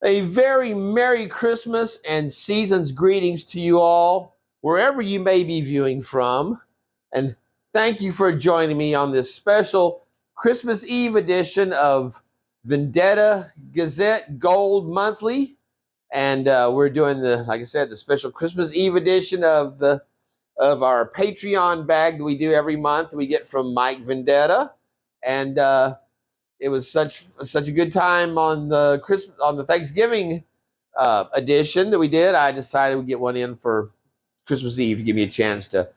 A very Merry Christmas and season's greetings to you all, wherever you may be viewing from. And thank you for joining me on this special Christmas Eve edition of Vendetta Gazette Gold Monthly. And we're doing like I said, the special Christmas Eve edition of our Patreon bag that we do every month. We get from Mike Vendetta, and it was such a good time on the Thanksgiving edition that we did. I decided we'd get one in for Christmas Eve to give me a chance to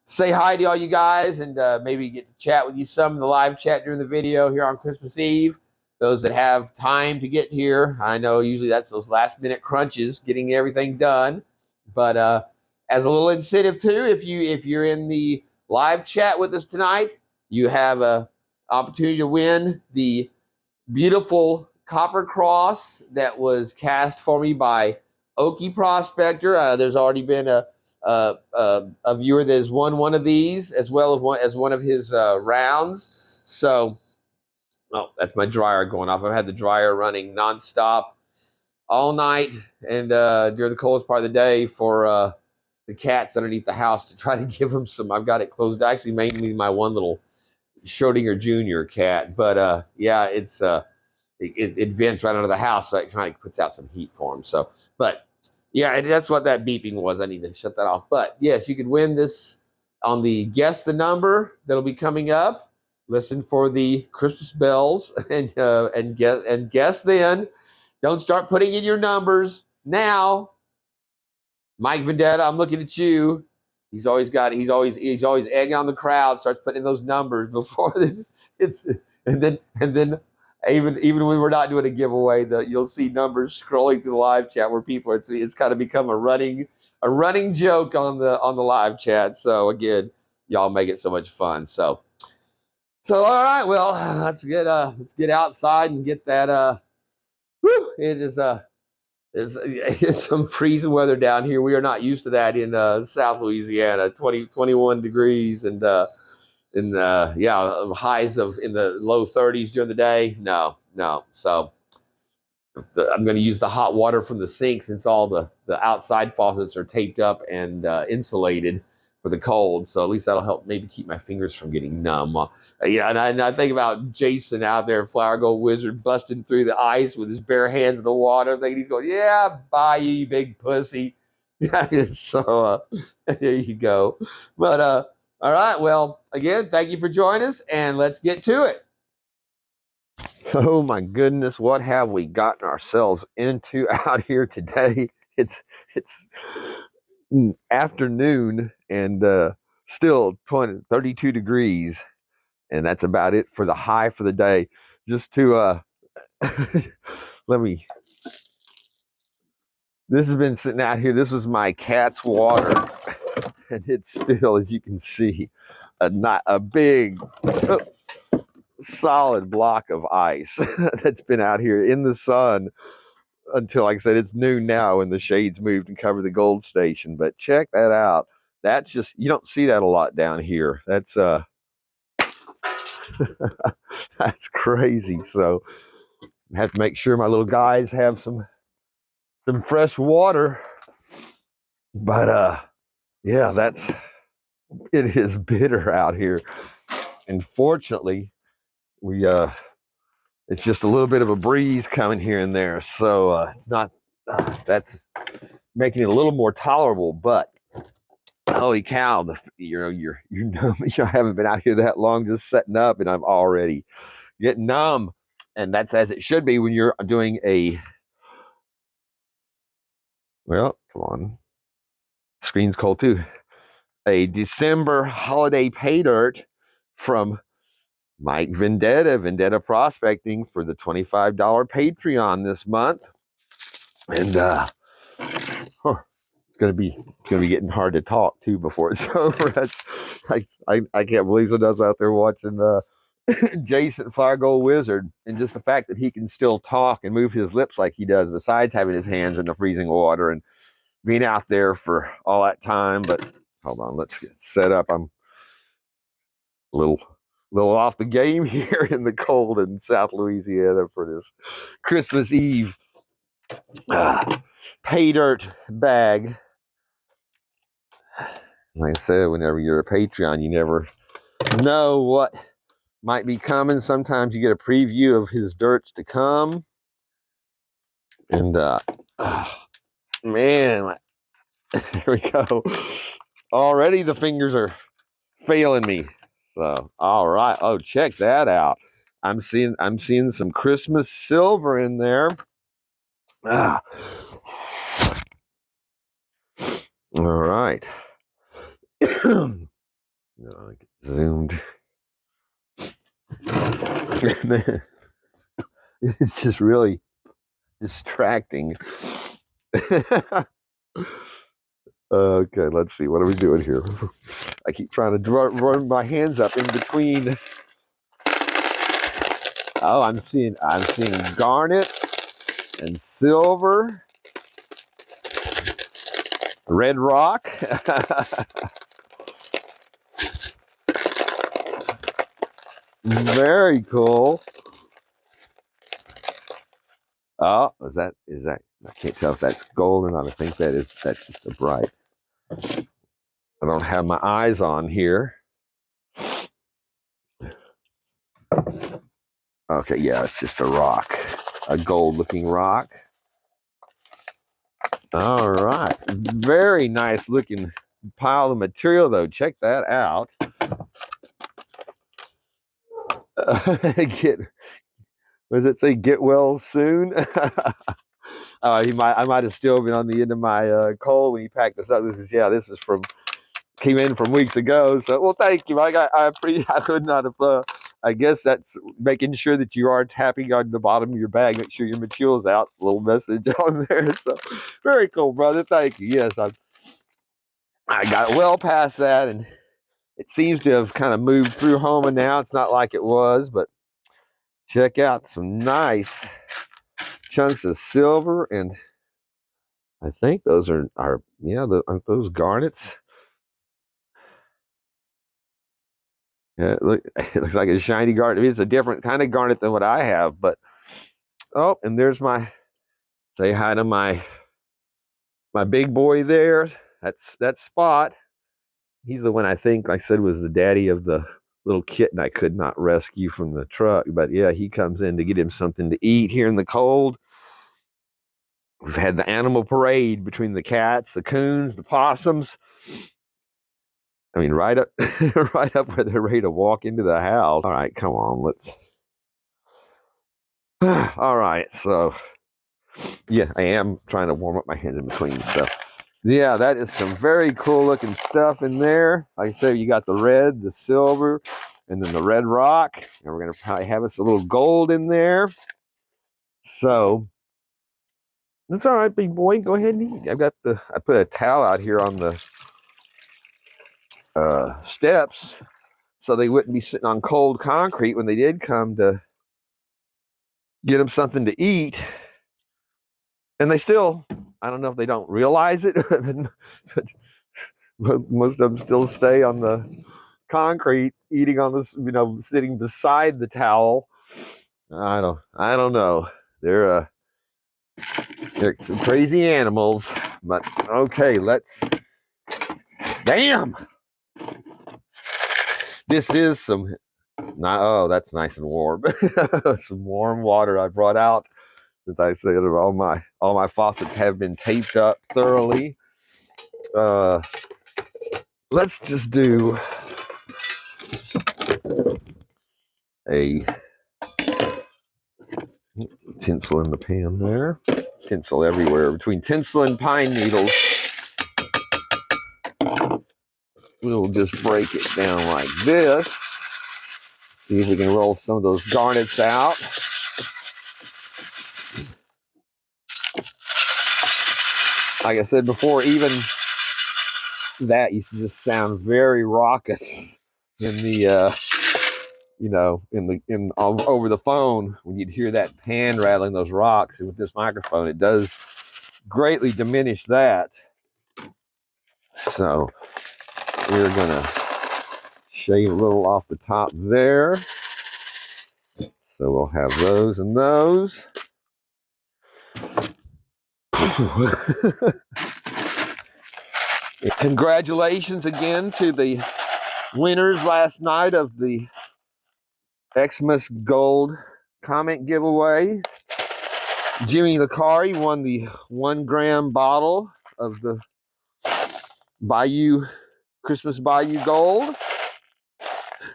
say hi to all you guys and maybe get to chat with you some in the live chat during the video here on Christmas Eve. Those that have time to get here, I know usually that's those last minute crunches, getting everything done. But as a little incentive too, if you're in the live chat with us tonight, you have a opportunity to win the beautiful copper cross that was cast for me by OUT Prospector. There's already been a viewer that has won one of these, as well as one of his rounds. So, oh, that's my dryer going off. I've had the dryer running nonstop all night and during the coldest part of the day for the cats underneath the house to try to give them some. I've got it closed. Actually, mainly my one little Schrodinger Jr. cat, but yeah, it vents right under the house, so it kind of puts out some heat for him. So, but yeah, that's what that beeping was. I need to shut that off. But yes, you could win this on the Guess the Number that'll be coming up. Listen for the Christmas bells and guess then. Don't start putting in your numbers now. Mike Vendetta, I'm looking at you. He's always egging on the crowd, starts putting in those numbers before this. And then even when we're not doing a giveaway, you'll see numbers scrolling through the live chat where people it's kind of become a running joke on the live chat. So again, y'all make it so much fun. So all right, well, let's get outside and get that It's some freezing weather down here. We are not used to that in South Louisiana. 21 degrees and highs in the low 30s during the day. No. So I'm going to use the hot water from the sink, since all the outside faucets are taped up and insulated for the cold. So at least that'll help maybe keep my fingers from getting numb. And I think about Jason out there, Flower Gold Wizard, busting through the ice with his bare hands in the water. Thinking he's going, yeah, bye, you big pussy. So there you go. But all right, well, again, thank you for joining us, and let's get to it. Oh my goodness, what have we gotten ourselves into out here today? It's afternoon and still 32 degrees, and that's about it for the high for the day. Just to this has been sitting out here. This is my cat's water, and it's still, as you can see, not a big solid block of ice that's been out here in the sun until, like I said, it's noon now and the shades moved and covered the gold station. But check that out. That's just, you don't see that a lot down here. That's that's crazy. So I have to make sure my little guys have some fresh water. But yeah, it is bitter out here. And fortunately, it's just a little bit of a breeze coming here and there, so it's not. That's making it a little more tolerable. But holy cow, you I haven't been out here that long, just setting up, and I'm already getting numb. And that's as it should be when you're doing well, come on, screen's cold too. A December holiday pay dirt from Mike Vendetta Prospecting for the $25 Patreon this month. And it's gonna be getting hard to talk too before it's over. That's I can't believe someone's out there watching Jason Flower Gold Wizard, and just the fact that he can still talk and move his lips like he does, besides having his hands in the freezing water and being out there for all that time. But hold on, let's get set up. I'm a little off the game here in the cold in South Louisiana for this Christmas Eve pay dirt bag. Like I said, whenever you're a Patreon, you never know what might be coming. Sometimes you get a preview of his dirts to come. And man, here we go. Already the fingers are failing me. So, all right. Oh, check that out. I'm seeing some Christmas silver in there. Ah. All right. No, I get zoomed. It's just really distracting. Okay, let's see. What are we doing here? I keep trying to run my hands up in between. Oh, I'm seeing garnets and silver, red rock. Very cool. Oh, is that? I can't tell if that's gold or not. I think that's just a bright. I don't have my eyes on here. Okay, yeah, it's just a rock, a gold-looking rock. All right, very nice looking pile of material, though. Check that out. What does it say? Get well soon. I might have still been on the end of my coal when he packed this up. This is came in from weeks ago. So, well, thank you. I could not have. I guess that's making sure that you are tapping on the bottom of your bag. Make sure your material's out. A little message on there. So, very cool, brother. Thank you. Yes, I got well past that, and it seems to have kind of moved through home. And now it's not like it was, but check out some nice chunks of silver, and I think those are aren't those garnets? Yeah, it looks like a shiny garnet. I mean, it's a different kind of garnet than what I have, but oh, and there's say hi to my big boy there. That's Spot. He's the one I think, like I said, was the daddy of the little kitten I could not rescue from the truck. But yeah, he comes in to get him something to eat here in the cold. We've had the animal parade between the cats, the coons, the possums. I mean, right up, right up where they're ready to walk into the house. All right, come on, let's. All right, so yeah, I am trying to warm up my hands in between. So yeah, that is some very cool looking stuff in there. Like I said, you got the red, the silver, and then the red rock, and we're gonna probably have us a little gold in there. So that's all right, big boy. Go ahead and eat. I put a towel out here on the steps so they wouldn't be sitting on cold concrete when they did come to get them something to eat. And they still, I don't know if they don't realize it, but most of them still stay on the concrete, eating on this, sitting beside the towel. I don't know. They're some crazy animals, but okay, damn. This is that's nice and warm. Some warm water I brought out, since I said all my faucets have been taped up thoroughly. Let's just do a tinsel in the pan there. Tinsel everywhere. Between tinsel and pine needles, we'll just break it down like this. See if we can roll some of those garnets out. Like I said before, even that used to just sound very raucous in the over the phone when you'd hear that pan rattling those rocks. And with this microphone, it does greatly diminish that. So we're gonna shave a little off the top there. So we'll have those and those. Congratulations again to the winners last night of the Xmas Gold comment giveaway. Jimmy Licari won the 1 gram bottle of the Christmas Bayou Gold.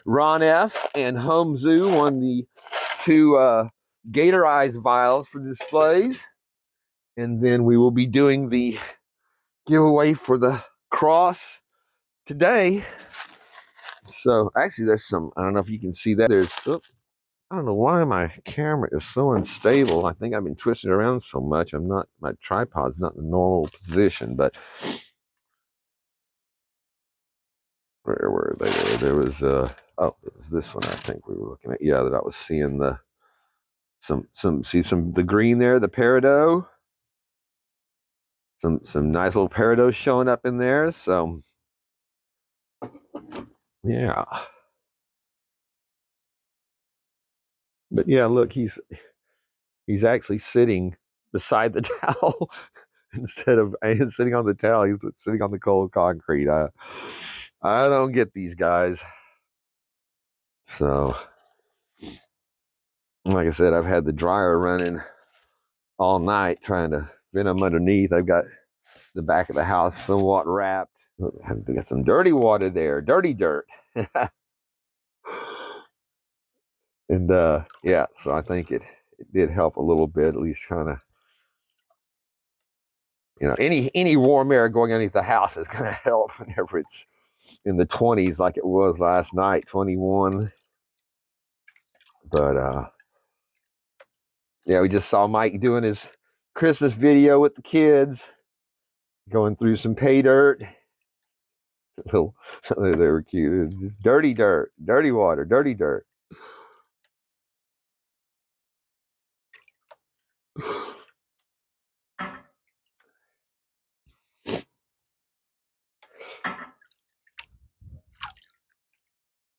Ron F. and Home Zoo won the 2 Gator Eyes vials for displays. And then we will be doing the giveaway for the cross today. So actually there's some, I don't know if you can see that. I don't know why my camera is so unstable. I think I've been twisting it around so much. My tripod's not in the normal position, but where were they? There was oh, it was this one I think we were looking at. Yeah, that I was seeing the green there, the peridot. Some nice little peridots showing up in there. So yeah. But yeah, look, he's actually sitting beside the towel instead of sitting on the towel. He's sitting on the cold concrete. I don't get these guys. So, like I said, I've had the dryer running all night trying to vent them underneath. I've got the back of the house somewhat wrapped. I've got some dirty water there, dirty dirt. And yeah, so I think it did help a little bit, at least kind of, you know, any warm air going underneath the house is going to help whenever it's in the 20s like it was last night, 21. But yeah, we just saw Mike doing his Christmas video with the kids, going through some pay dirt. They were cute. Just dirty dirt, dirty water, dirty dirt.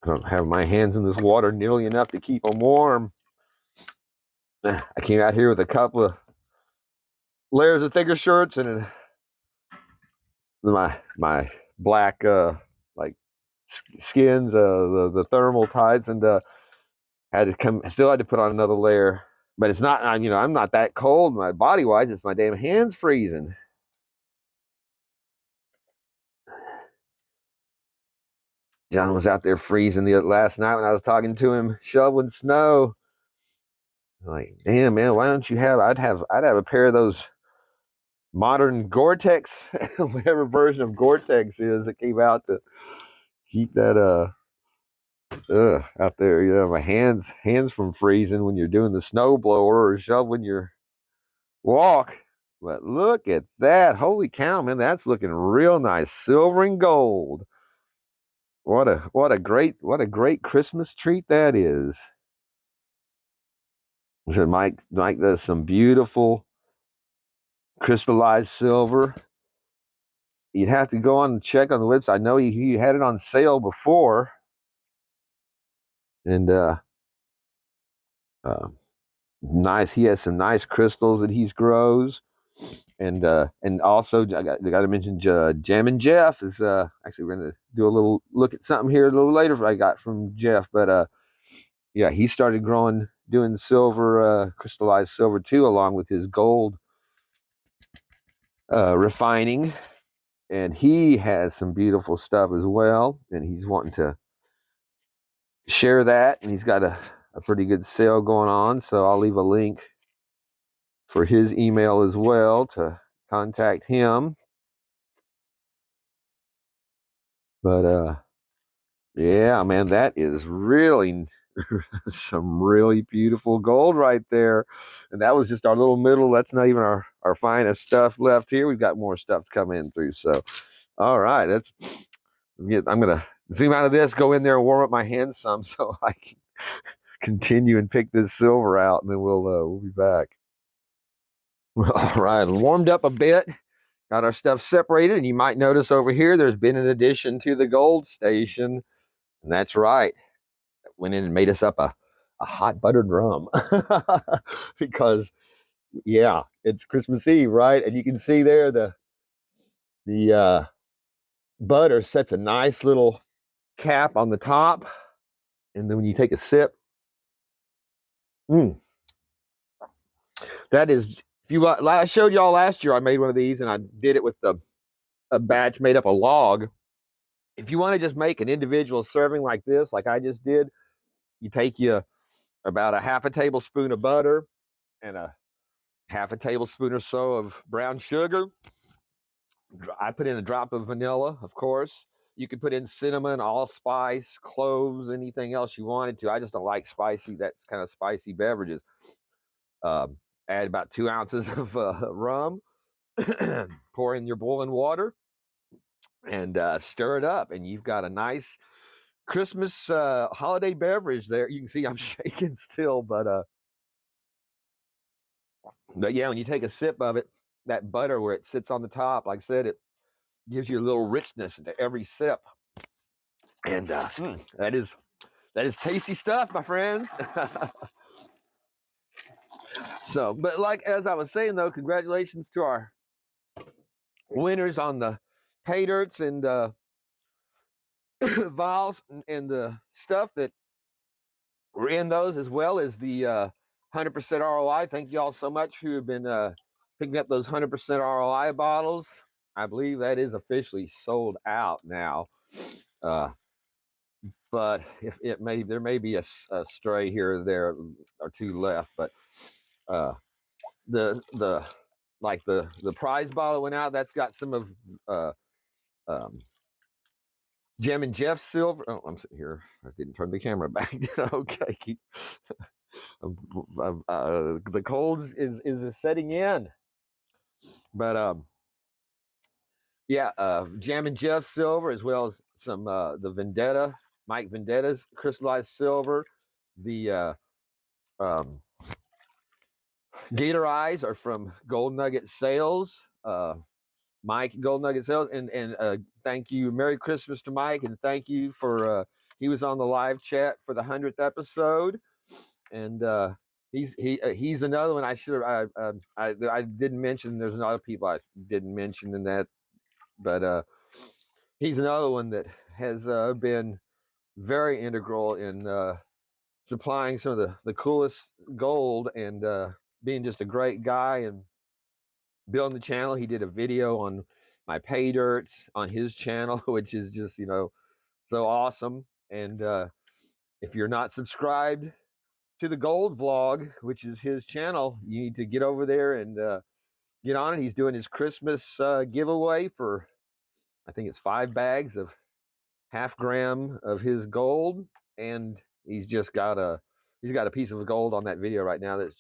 I don't have my hands in this water nearly enough to keep them warm. I came out here with a couple of layers of thicker shirts and my black like skins, the thermal tights, and still had to put on another layer. But it's not, I'm not that cold, my body wise. It's my damn hands freezing. John was out there freezing last night when I was talking to him, shoveling snow. I was like, damn, man, why don't you have? I'd have a pair of those modern Gore-Tex, whatever version of Gore-Tex is that came out to keep that out there. You know, my hands from freezing when you're doing the snow blower or shoveling your walk. But look at that! Holy cow, man, that's looking real nice, silver and gold. What a great Christmas treat that is. So Mike does some beautiful crystallized silver. You'd have to go on and check on the website. I know he had it on sale before, and nice. He has some nice crystals that he grows, and also I got to mention Jammin' Jeff is actually we're gonna do a little look at something here a little later I got from Jeff, but yeah, he started doing silver, crystallized silver too, along with his gold refining, and he has some beautiful stuff as well, and he's wanting to share that, and he's got a pretty good sale going on, so I'll leave a link for his email as well to contact him. But yeah, man, that is really some really beautiful gold right there. And that was just our little middle. That's not even our finest stuff left here. We've got more stuff coming through. So, all right, I'm gonna zoom out of this, go in there and warm up my hands some so I can continue and pick this silver out, and then we'll be back. All right, warmed up a bit, got our stuff separated, and you might notice over here there's been an addition to the gold station, and that's right. Went in and made us up a hot buttered rum because, yeah, it's Christmas Eve, right? And you can see there the butter sets a nice little cap on the top, and then when you take a sip, that is. If you I showed y'all last year, I made one of these, and I did it with a batch made up of log. If you want to just make an individual serving like this, like I just did, you take about a half a tablespoon of butter and a half a tablespoon or so of brown sugar. I put in a drop of vanilla, of course. You could put in cinnamon, allspice, cloves, anything else you wanted to. I just don't like spicy, that's kind of spicy beverages. Add about 2 ounces of rum, pour in your boiling water, and stir it up. And you've got a nice Christmas holiday beverage there. You can see I'm shaking still, but yeah, when you take a sip of it, that butter where it sits on the top, like I said, it gives you a little richness into every sip. And that is tasty stuff, my friends. So, but like as I was saying though, congratulations to our winners on the pay dirts and vials and the stuff that were in those, as well as the 100% ROI. Thank you all so much who have been picking up those 100% ROI bottles. I believe that is officially sold out now. But if there may be a stray here or there or two left. But the prize bottle went out. That's got some of Jim and Jeff silver. Oh, I'm sitting here. I didn't turn the camera back. Okay, keep. The cold is setting in, but yeah, Jam and Jeff silver, as well as some the Vendetta, Mike Vendetta's crystallized silver. The Gator Eyes are from Gold Nugget Sales. Mike Gold Nugget Sales, and thank you, Merry Christmas to Mike, and thank you for he was on the live chat for the 100th episode, and he's another one I should I didn't mention. There's a lot of people I didn't mention in that, but he's another one that has been very integral in supplying some of the coolest gold and being just a great guy and building the channel. He did a video on my pay dirts on his channel, which is just so awesome. And if you're not subscribed to the Gold Vlog, which is his channel, you need to get over there and get on it. He's doing his Christmas giveaway for, I think it's 5 bags of 1/2 gram of his gold, and he's got a piece of gold on that video right now that's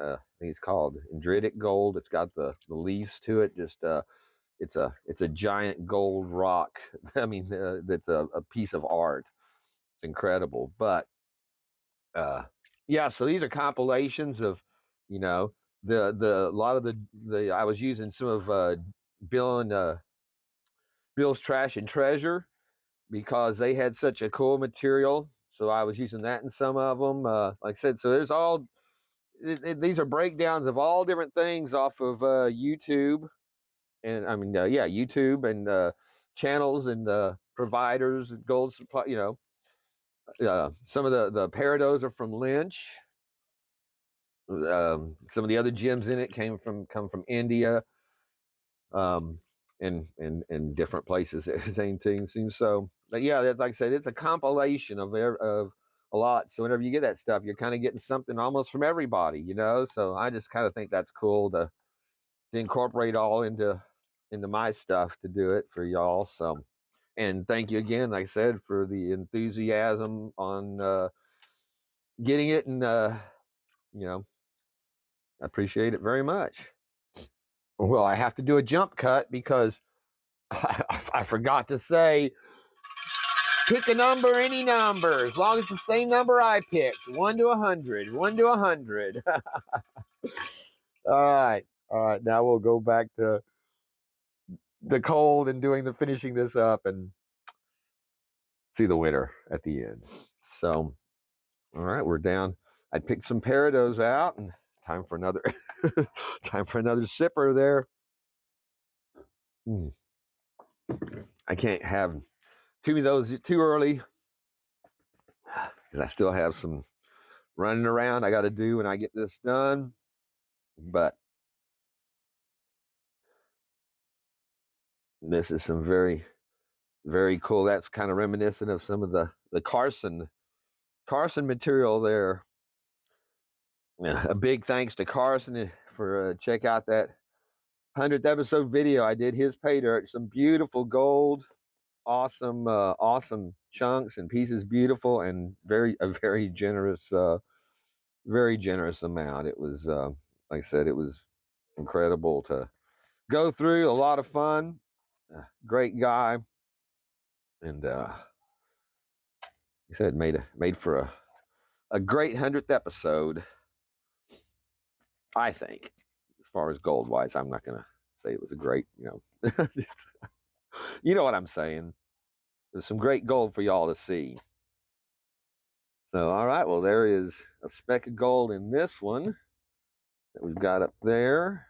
I think it's called Dendritic gold. It's got the leaves to it. It's a giant gold rock. I mean, that's a piece of art. It's incredible. But yeah, so these are compilations of, the a lot of the I was using some of Bill and Bill's Trash and Treasure because they had such a cool material. So I was using that in some of them. Like I said, so there's these are breakdowns of all different things off of YouTube. And I mean, yeah, YouTube and channels and providers, gold supply, some of the Parados are from Lynch. Some of the other gems in it come from India, and different places. Same thing seems so. But yeah, like I said, it's a compilation of a lot. So whenever you get that stuff, you're kind of getting something almost from everybody, So I just kind of think that's cool to incorporate all into my stuff to do it for y'all. So, and thank you again, like I said, for the enthusiasm on getting it, and I appreciate it very much. Well, I have to do a jump cut because I forgot to say, pick a number, any number, as long as it's the same number I picked, 1 to 100, 1 to 100. All right. Now we'll go back to the cold and finishing this up and see the winner at the end. So, all right, we're down. I picked some Parados out, and time for another time for another sipper there. I can't have too many of those too early because I still have some running around I got to do when I get this done. But this is some very, very cool. That's kind of reminiscent of some of the Carson material there. Yeah, a big thanks to Carson for check out that 100th episode video. I did his pay dirt. Some beautiful gold, awesome, awesome chunks and pieces, beautiful and a very generous amount. It was like I said, it was incredible to go through. A lot of fun. Great guy, and he said made for a great 100th episode. I think, as far as gold wise, I'm not gonna say it was a great, you know what I'm saying. There's some great gold for y'all to see. So, all right, well, there is a speck of gold in this one that we've got up there.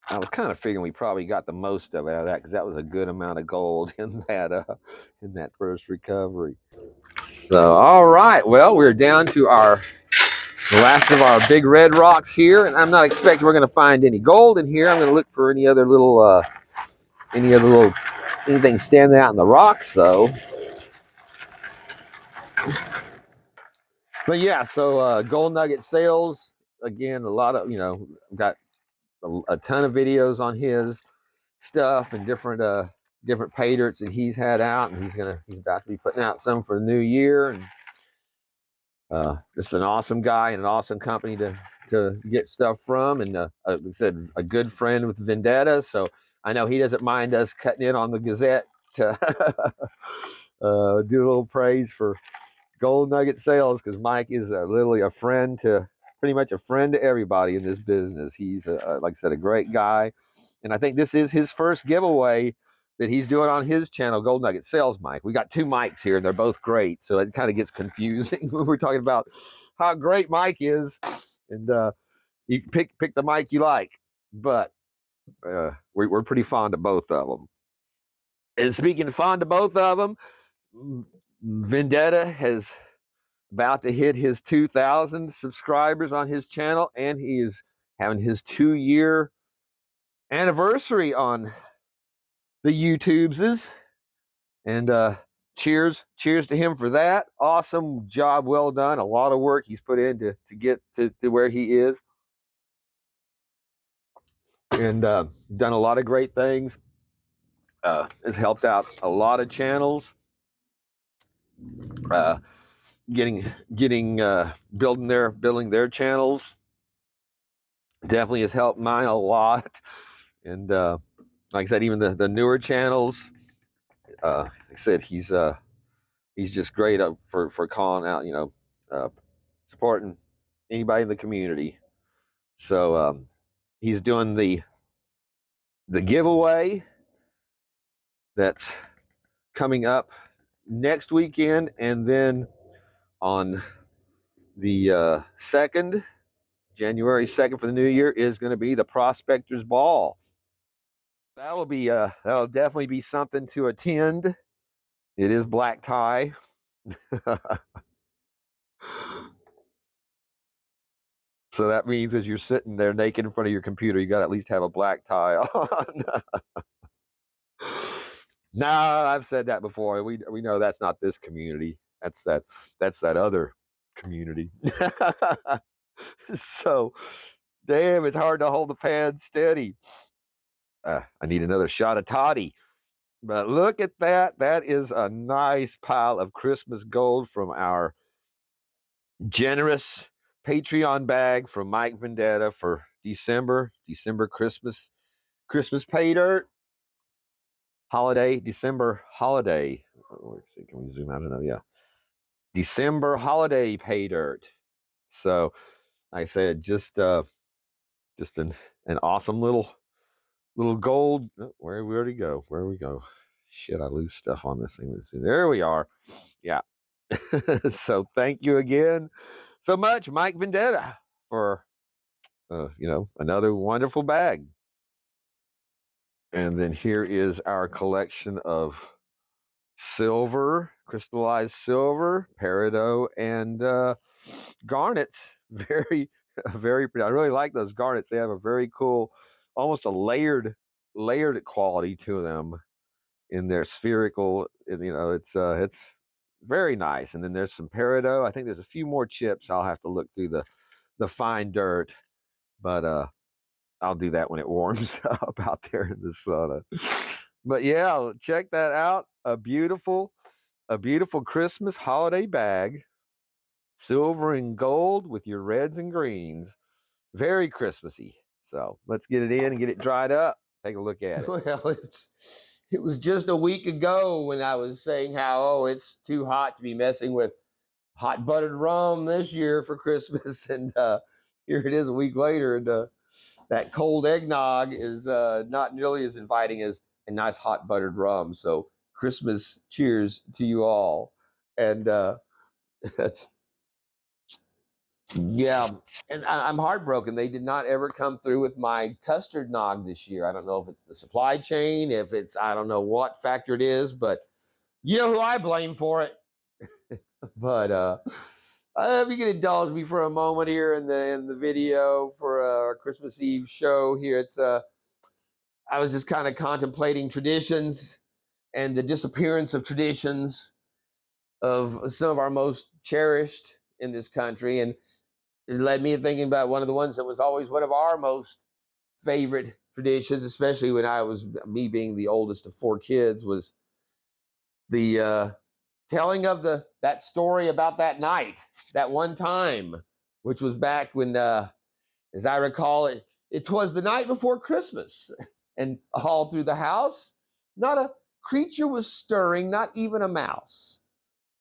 I was kind of figuring we probably got the most of it out of that because that was a good amount of gold in that first recovery. So, all right, well, we're down to the last of our big red rocks here, and I'm not expecting we're going to find any gold in here. I'm going to look for any other little anything standing out in the rocks, though. But yeah, so gold nugget sales again. A lot of got a ton of videos on his stuff and different pay dirts that he's had out, and he's about to be putting out some for the new year. And this is an awesome guy and an awesome company to get stuff from, and like I said, a good friend with Vendetta, so I know he doesn't mind us cutting in on the Gazette to do a little praise for gold nugget sales, because Mike is literally pretty much a friend to everybody in this business. He's like I said, a great guy, and I think this is his first giveaway that he's doing on his channel, Gold Nugget Sales Mike. We got two mics here, and they're both great, so it kind of gets confusing when we're talking about how great Mike is, and you pick the mic you like, but we're pretty fond of both of them. And speaking of fond of both of them, Vendetta has about to hit his 2,000 subscribers on his channel, and he is having his 2-year anniversary on the YouTubeses. And cheers to him for that. Awesome job, well done. A lot of work he's put in to get to where he is, and done a lot of great things. Has helped out a lot of channels. Getting building their channels. Definitely has helped mine a lot. And like I said, even the newer channels, like I said, he's just great for calling out, supporting anybody in the community. So he's doing the giveaway that's coming up next weekend, and then on the 2nd, January 2nd for the new year, is going to be the Prospectors Ball. That'll definitely be something to attend. It is black tie. So that means as you're sitting there naked in front of your computer, you got to at least have a black tie on. No, I've said that before. We know that's not this community. That's that other community. So, damn, it's hard to hold the pan steady. I need another shot of toddy. But look at that. That is a nice pile of Christmas gold from our generous Patreon bag from Mike Vendetta for December Christmas pay dirt. December holiday. Let's see, can we zoom out another? Yeah. December holiday pay dirt. So, like I said, just an awesome little gold. Where we go? Where we go? Shit, I lose stuff on this thing. Let's see. There we are. Yeah. So thank you again. so much, Mike Vendetta, for another wonderful bag. And then here is our collection of silver, crystallized silver, peridot, and garnets. Very, very pretty. I really like those garnets. They have a very cool, almost a layered quality to them in their spherical. It's very nice. And then there's some peridot. I think there's a few more chips. I'll have to look through the fine dirt, but I'll do that when it warms up out there in the sun. But yeah, check that out. A beautiful Christmas holiday bag, silver and gold with your reds and greens. Very Christmassy. So let's get it in and get it dried up. Take a look at it. Well, it was just a week ago when I was saying how, it's too hot to be messing with hot buttered rum this year for Christmas. And here it is a week later. And that cold eggnog is not nearly as inviting as a nice hot buttered rum. So Christmas cheers to you all. And that's, yeah. And I'm heartbroken. They did not ever come through with my custard nog this year. I don't know if it's the supply chain, if it's, I don't know what factor it is, but you know who I blame for it. But if you can indulge me for a moment here in the video for our Christmas Eve show here, it's I was just kind of contemplating traditions and the disappearance of traditions of some of our most cherished in this country, and it led me to thinking about one of the ones that was always one of our most favorite traditions, especially when me being the oldest of 4 kids, was the telling of that story about that night, that one time, which was back when, as I recall it was the night before Christmas, and all through the house, not a creature was stirring, not even a mouse.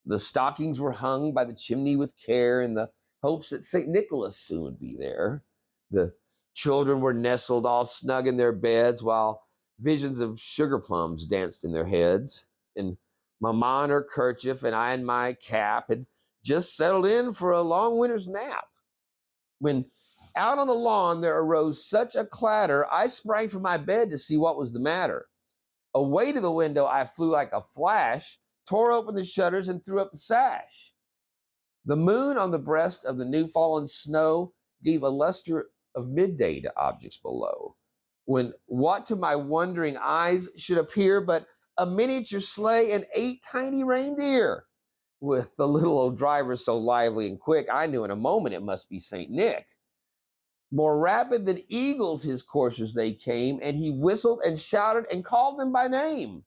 The stockings were hung by the chimney with care in the hopes that St. Nicholas soon would be there. The children were nestled all snug in their beds while visions of sugar plums danced in their heads. And Mama in her kerchief and I in my cap had just settled in for a long winter's nap, when out on the lawn there arose such a clatter, I sprang from my bed to see what was the matter. Away to the window I flew like a flash, tore open the shutters, and threw up the sash. The moon on the breast of the new-fallen snow gave a luster of midday to objects below, when what to my wondering eyes should appear but a miniature sleigh and 8 tiny reindeer. With the little old driver so lively and quick, I knew in a moment it must be St. Nick. More rapid than eagles his coursers they came, and he whistled and shouted and called them by name.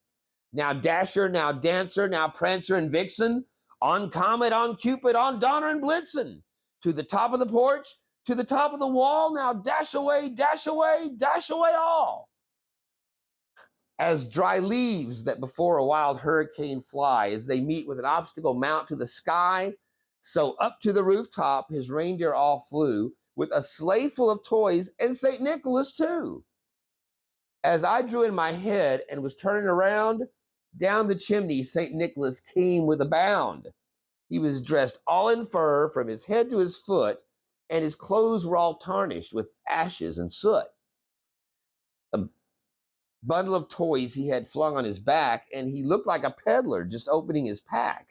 Now Dasher, now Dancer, now Prancer and Vixen, on Comet, on Cupid, on Donner and Blitzen, to the top of the porch, to the top of the wall, now dash away, dash away, dash away all. As dry leaves that before a wild hurricane fly, as they meet with an obstacle mount to the sky, so up to the rooftop his reindeer all flew, with a sleigh full of toys and St. Nicholas too. As I drew in my head and was turning around, down the chimney St. Nicholas came with a bound. He was dressed all in fur from his head to his foot, and his clothes were all tarnished with ashes and soot. A bundle of toys he had flung on his back, and he looked like a peddler just opening his pack.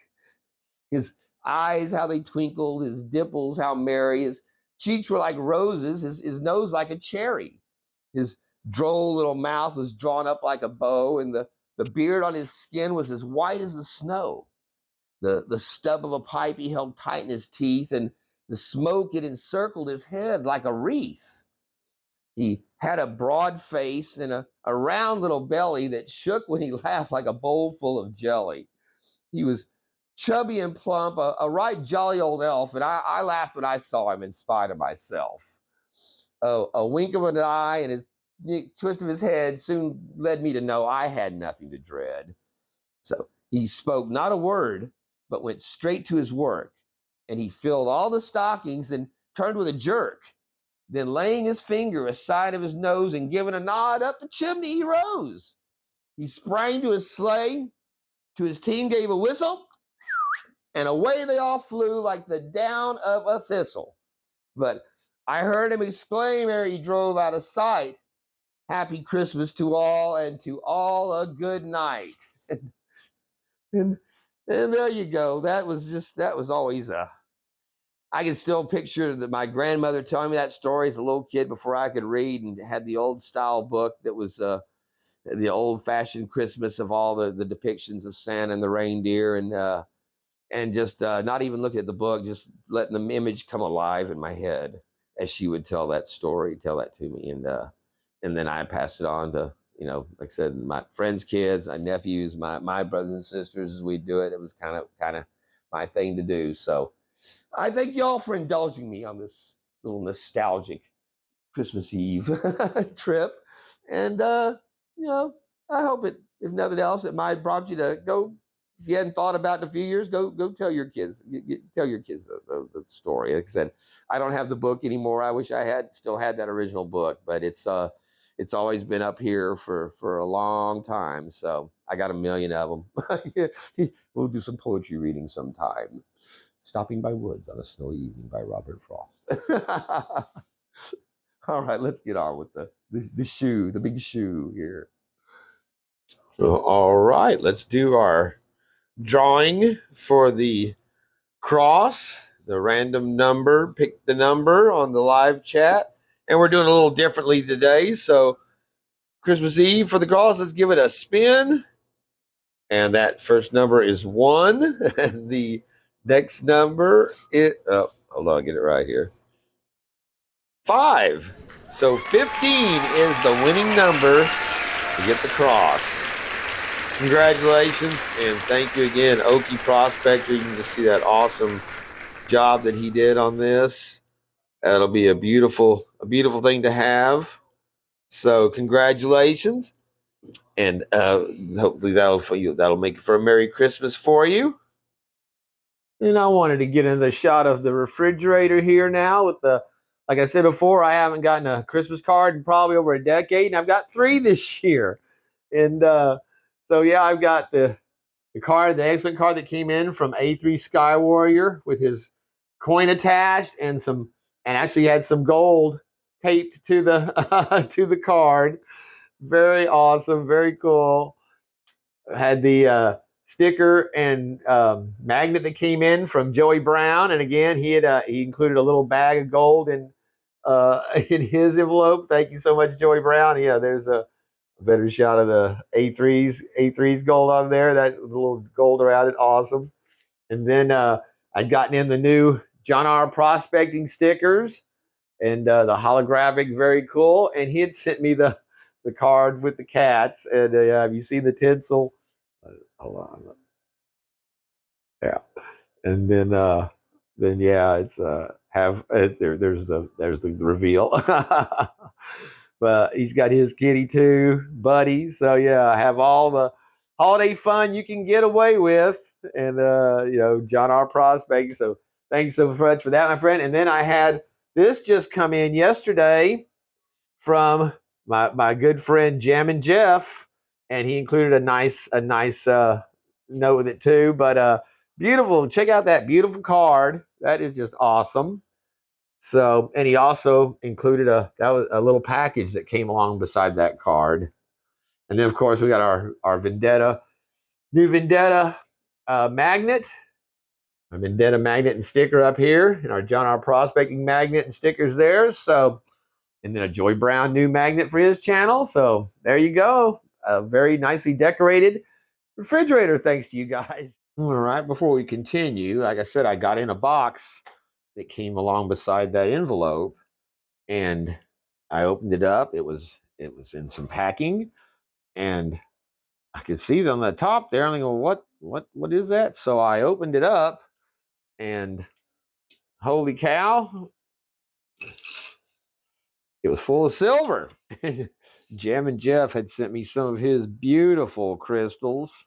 His eyes, how they twinkled, his dimples, how merry, his cheeks were like roses, his nose like a cherry. His droll little mouth was drawn up like a bow, and the beard on his skin was as white as the snow. The stub of a pipe he held tight in his teeth, and the smoke it encircled his head like a wreath. He had a broad face and a round little belly that shook when he laughed like a bowl full of jelly. He was chubby and plump, a right jolly old elf, and I laughed when I saw him in spite of myself. A wink of an eye and a twist of his head soon led me to know I had nothing to dread. So he spoke not a word, but went straight to his work, and he filled all the stockings and turned with a jerk. Then laying his finger aside of his nose and giving a nod up the chimney, he rose. He sprang to his sleigh, to his team gave a whistle, and away they all flew like the down of a thistle. But I heard him exclaim ere he drove out of sight, "Happy Christmas to all, and to all a good night." And, and there you go. That was always a. I can still picture my grandmother telling me that story as a little kid before I could read, and had the old style book that was the old fashioned Christmas of all the depictions of Santa and the reindeer, and just not even looking at the book, just letting the image come alive in my head as she would tell that story, tell that to me, and then I passed it on to, like I said, my friends' kids, my nephews, my brothers and sisters as we do it. It was kind of my thing to do. So I thank y'all for indulging me on this little nostalgic Christmas Eve trip, and I hope it, if nothing else, it might prompt you to go. If you hadn't thought about it in a few years, go tell your kids. Tell your kids the story. Like I said, I don't have the book anymore. I wish I had still had that original book, but it's always been up here for a long time. So I got a million of them. We'll do some poetry reading sometime. Stopping by Woods on a Snowy Evening by Robert Frost. All right, let's get on with the shoe, the big shoe here. So, all right, let's do our drawing for the cross, the random number. Pick the number on the live chat. And we're doing a little differently today. So, Christmas Eve for the cross, let's give it a spin. And that first number is 1. The next number is, hold on, I'll get it right here. 5. So 15 is the winning number to get the cross. Congratulations, and thank you again, OUT Prospector. You can just see that awesome job that he did on this. That'll be a beautiful thing to have. So congratulations, and hopefully that'll make it for a Merry Christmas for you. And I wanted to get in the shot of the refrigerator here now with like I said before, I haven't gotten a Christmas card in probably over a decade, and I've got 3 this year. And so yeah, I've got the card, the excellent card that came in from A3 Sky Warrior with his coin attached, and actually had some gold taped to the to the card. Very awesome, very cool. Had the sticker and magnet that came in from Joey Brown, and again he included a little bag of gold in his envelope. Thank you so much, Joey Brown. Yeah, there's a better shot of the A3's gold on there. That little gold around it, awesome. And then I'd gotten in the new John R. Prospecting stickers, and the holographic, very cool. And he had sent me the card with the cats. And have you seen the tinsel? Hold on. Yeah. And then yeah, it's there's the reveal. But he's got his kitty too, Buddy. So yeah, I have all the holiday fun you can get away with, and John R. Prospecting. So thanks so much for that, my friend. And then I had this just come in yesterday from my good friend Jammin' Jeff, and he included a nice note with it too. But beautiful. Check out that beautiful card. That is just awesome. So, and he also included a little package that came along beside that card. And then, of course, we got our new Vendetta magnet, a Vendetta magnet and sticker up here, and our John R. Prospecting magnet and stickers there. So, and then a Joy Brown new magnet for his channel. So there you go. A very nicely decorated refrigerator, thanks to you guys. All right, before we continue, like I said, I got in a box that came along beside that envelope, and I opened it up. It was in some packing, and I could see on the top there. I'm like, what is that? So I opened it up, and holy cow, it was full of silver. Jammin' Jeff had sent me some of his beautiful crystals.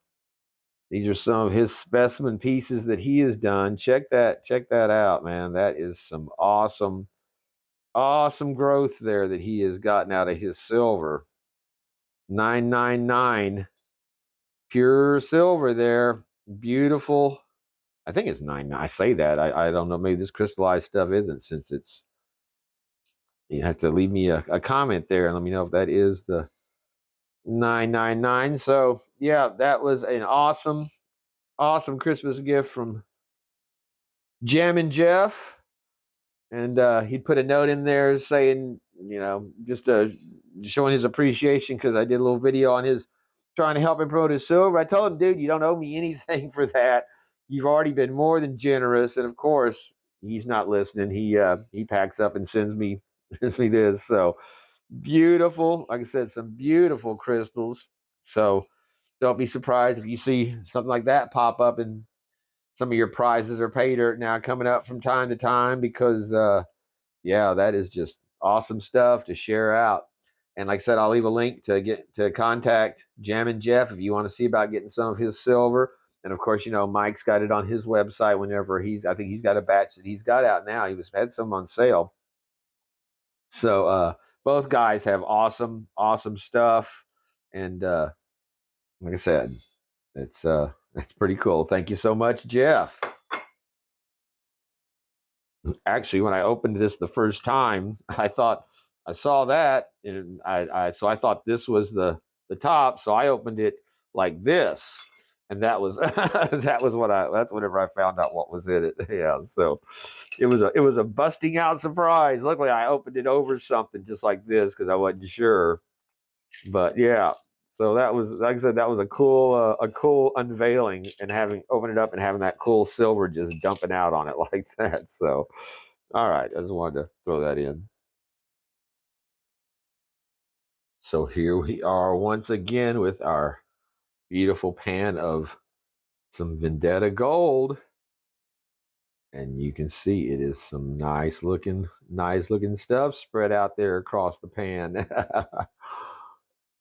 These are some of his specimen pieces that he has done. Check that out, man. That is some awesome growth there that he has gotten out of his silver. 999 pure silver there. Beautiful I think it's 9. I say that. I don't know. Maybe this crystallized stuff isn't, since it's. You have to leave me a comment there and let me know if that is the 999. So yeah, that was an awesome Christmas gift from Jam and Jeff. And he put a note in there saying, just showing his appreciation because I did a little video on his trying to help him promote his silver. I told him, dude, you don't owe me anything for that. You've already been more than generous. And of course, he's not listening. He packs up and sends me this. So beautiful. Like I said, some beautiful crystals. So don't be surprised if you see something like that pop up in some of your prizes or pay dirt now coming up from time to time, because yeah, that is just awesome stuff to share out. And like I said, I'll leave a link to get to contact Jam and Jeff if you want to see about getting some of his silver. And of course, Mike's got it on his website whenever I think he's got a batch that he's got out now. He had some on sale. So both guys have awesome stuff. And like I said, it's pretty cool. Thank you so much, Jeff. Actually, when I opened this the first time, I thought I saw that, and so I thought this was the top. So I opened it like this, and that was that's whenever I found out what was in it. Yeah, so it was a busting out surprise. Luckily, I opened it over something just like this because I wasn't sure. But yeah, so that was, like I said, that was a cool unveiling, and open it up and having that cool silver just dumping out on it like that. So, all right, I just wanted to throw that in. So here we are once again with our beautiful pan of some Vendetta gold, and you can see it is some nice looking stuff spread out there across the pan.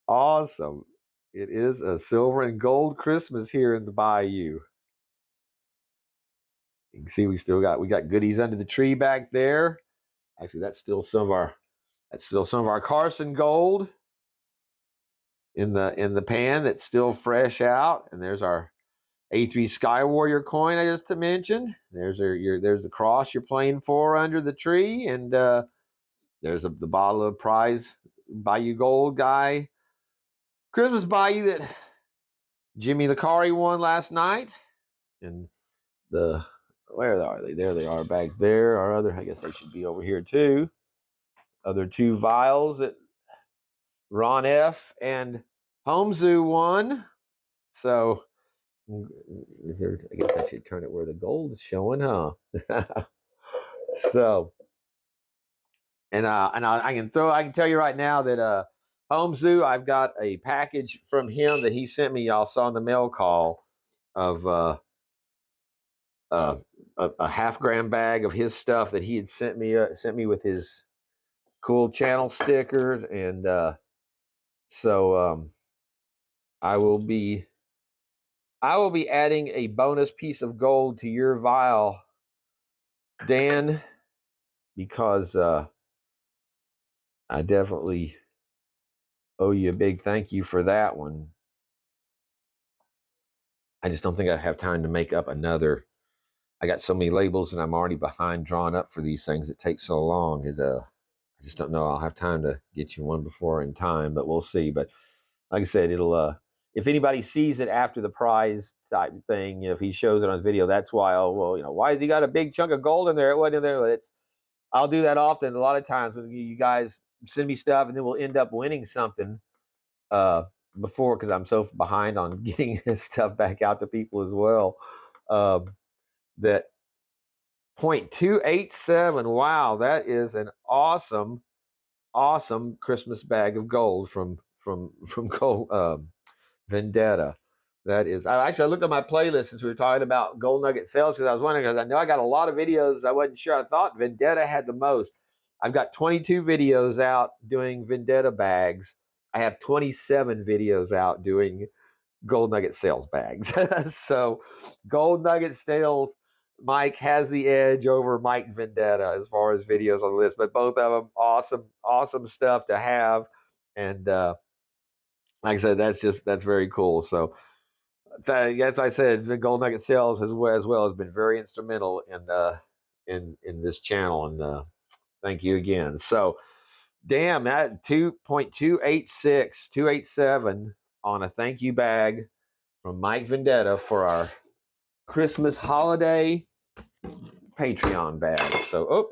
Awesome. It is a silver and gold Christmas here in the Bayou. You can see we got goodies under the tree back there. Actually, that's still some of our Carson gold in the pan that's still fresh out. And there's our A3 Sky Warrior coin I just mentioned. There's the cross you're playing for under the tree, and there's the bottle of prize Bayou Gold Guy Christmas Bayou that Jimmy Licari won last night. And where are they? There they are back there. I guess they should be over here too. Other two vials that Ron F. and Homzu won. So I guess I should turn it where the gold is showing, huh? So, and I can tell you right now that Homzu, I've got a package from him that he sent me. Y'all saw in the mail call of a half-gram bag of his stuff that he had sent me with his cool channel stickers. And so I will be adding a bonus piece of gold to your vial, Dan, because I definitely owe you a big thank you for that one. I just don't think I have time to make up another. I got so many labels and I'm already behind drawn up for these things. It takes so long. I just don't know I'll have time to get you one before in time, but we'll see. But like I said, it'll if anybody sees it after the prize type thing, if he shows it on his video, that's why. Oh well, why has he got a big chunk of gold in there? It wasn't in there. I'll do that often. A lot of times when you guys send me stuff, and then we'll end up winning something before, because I'm so behind on getting his stuff back out to people as well. That 0.287. Wow, that is an awesome Christmas bag of gold from Gold Vendetta. That is. I looked at my playlist since we were talking about gold nugget sales, because I was wondering, because I know I got a lot of videos. I wasn't sure. I thought Vendetta had the most. I've got 22 videos out doing Vendetta bags. I have 27 videos out doing gold nugget sales bags. So gold nugget sales, Mike has the edge over Mike Vendetta as far as videos on the list, but both of them awesome stuff to have. And like I said, that's very cool. So as I said, the Gold Nugget Sales as well has been very instrumental in this channel, and thank you again. So, damn, that 2.286, 287 on a thank you bag from Mike Vendetta for our Christmas holiday Patreon bag. So,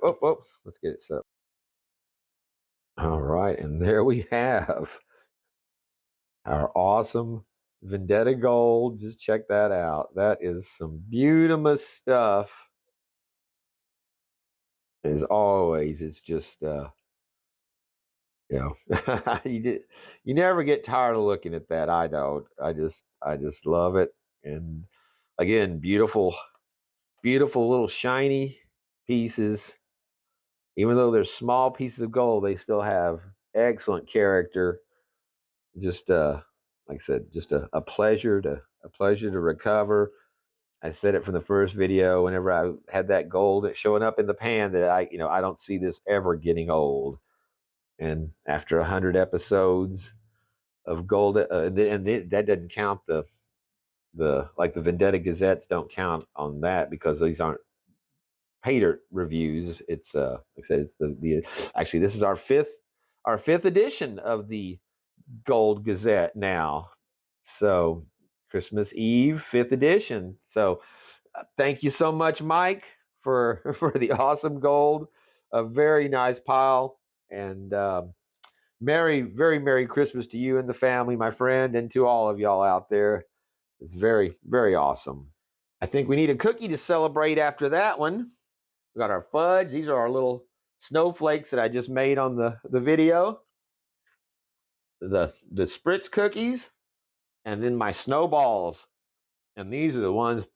let's get it set up. All right, and there we have our awesome Vendetta Gold. Just check that out. That is some beautiful stuff. As always, it's just you never get tired of looking at that. I don't. I just love it. And again, beautiful little shiny pieces. Even though they're small pieces of gold, they still have excellent character. Just like I said, just a pleasure to recover. I said it from the first video. Whenever I had that gold showing up in the pan, that I don't see this ever getting old. And after 100 episodes of gold, that doesn't count the like the Vendetta Gazettes don't count on that because these aren't paid reviews. It's like I said, it's the actually this is our fifth edition of the Gold Gazette now. So Christmas Eve, 5th edition. So thank you so much, Mike, for the awesome gold. A very nice pile. And very Merry Christmas to you and the family, my friend, and to all of y'all out there. It's very, very awesome. I think we need a cookie to celebrate after that one. We got our fudge. These are our little snowflakes that I just made on the video. The spritz cookies, and then my snowballs. And these are the ones.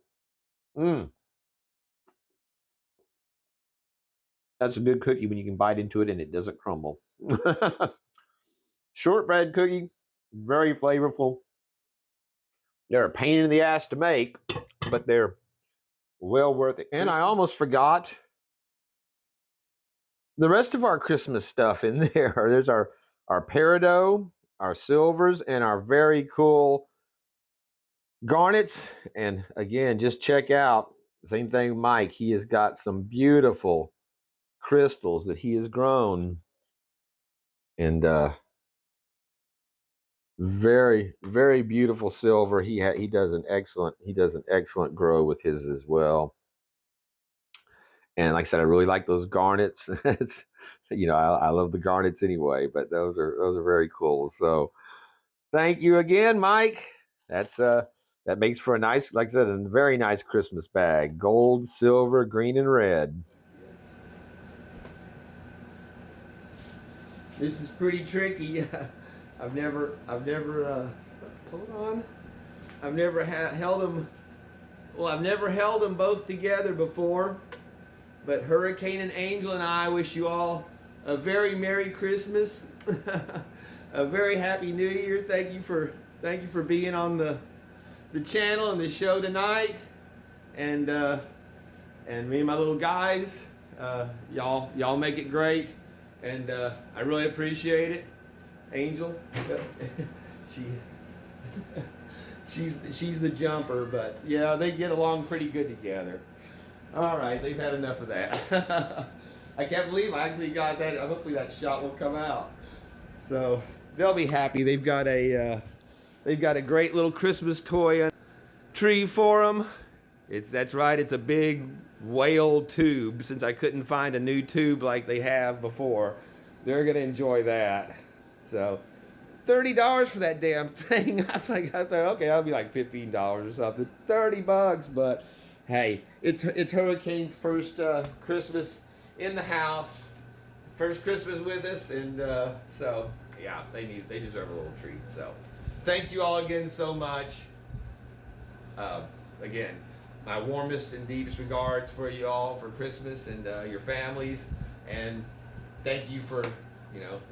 That's a good cookie when you can bite into it and it doesn't crumble. Shortbread cookie, very flavorful. They're a pain in the ass to make, but they're well worth it. And I almost forgot the rest of our Christmas stuff in there. There's our peridot, our silvers, and our very cool garnets. And again, just check out, same thing with Mike. He has got some beautiful crystals that he has grown. And very, very beautiful silver. He does an excellent grow with his as well. And like I said, I really like those garnets. It's, I love the garnets anyway, but those are very cool. So thank you again, Mike. That makes for a nice, like I said, a very nice Christmas bag. Gold, silver, green, and red. Yes. This is pretty tricky. I've never hold on. I've never held them. Well, I've never held them both together before. But Hurricane and Angel and I wish you all a very Merry Christmas, a very Happy New Year. Thank you for being on the channel and the show tonight, and me and my little guys, y'all make it great, and I really appreciate it. Angel, she's the jumper, but yeah, they get along pretty good together. All right, they've had enough of that. I can't believe I actually got that. Hopefully that shot will come out. So they'll be happy. They've got a great little Christmas toy tree for them. That's right. It's a big whale tube. Since I couldn't find a new tube like they have before, they're gonna enjoy that. So $30 for that damn thing. I thought, okay, that'll be like $15 or something. $30, but hey, it's Hurricane's first Christmas in the house, first Christmas with us, and so yeah, they deserve a little treat. So thank you all again so much. Again, my warmest and deepest regards for you all for Christmas and your families, and thank you for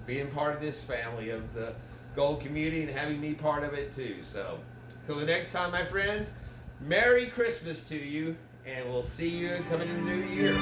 being part of this family of the Gold community and having me part of it too. So till the next time, my friends, Merry Christmas to you, and we'll see you coming in the new year.